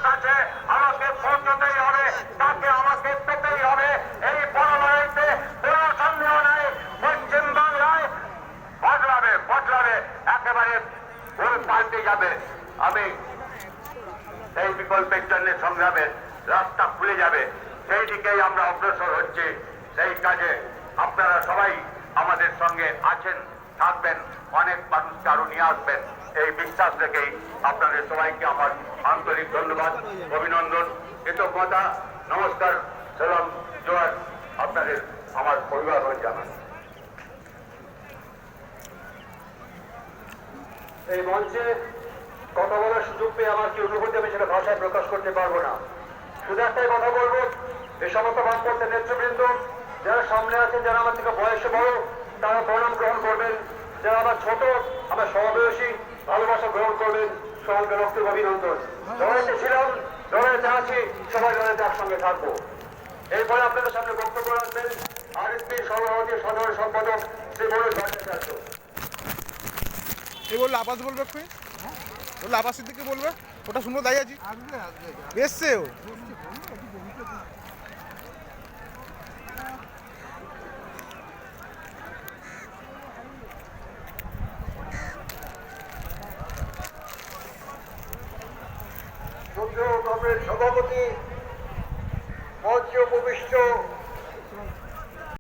কাছে আমাকে পৌঁছতেই হবে, তাকে আমাকে পেতেই হবে। এই বড় লড়াইতে কোনো সন্দেহ নাই, পশ্চিম বাংলায় বদলাবে, একেবারে ভুল পাল্টে যাবে। আমি এই বিকল্পের জন্য সংগ্রামের রাস্তা খুলে যাবে, সেই দিকেই আমরা অগ্রসর হচ্ছি। সেই কাজে আপনারা সবাই আমাদের সঙ্গে আছেন, থাকবেন, অনেক মানুষকে আরো নিয়ে আসবেন, এই বিশ্বাস রেখেই আপনাদের সবাইকে আমার আন্তরিক ধন্যবাদ, অভিনন্দন, কৃতজ্ঞতা, নমস্কার, সালাম, জোয়ার আপনাদের আমার পরিবার হয়ে জানান। এই মঞ্চে কথা বলার সুযোগ পেয়ে আমার কি অনুভূতি আমি সেটা ভাষায় প্রকাশ করতে পারবো না। শুধু একটাই কথা বলবো, এই সমস্ত বামপন্থী নেতৃবৃন্দ যারা সামনে আছেন, যারা আমার থেকে বয়সে বড়, তারা প্রণাম গ্রহণ করবেন। যারা আমার ছোট, আমার সমবয়সী, ভালোবাসা গ্রহণ করবেন। সবাইকে রক্তের অভিনন্দন। লড়াইতে ছিলাম, লড়াইতে আছি, সবাই লড়াইতে একসঙ্গে থাকবো। এরপরে আপনাদের সামনে বক্তব্য রাখবেন আরএসপি সর্বভারতীয় সাধারণ সম্পাদক শ্রী মনোজ ভট্টাচার্য। কে বললো আবাস বলবে? বললো আবাস দিকে বলবে, ওটা শুনবো। দায়ী আছি, এসছে ও। সভাপতি মঞ্চে উপবিষ্ট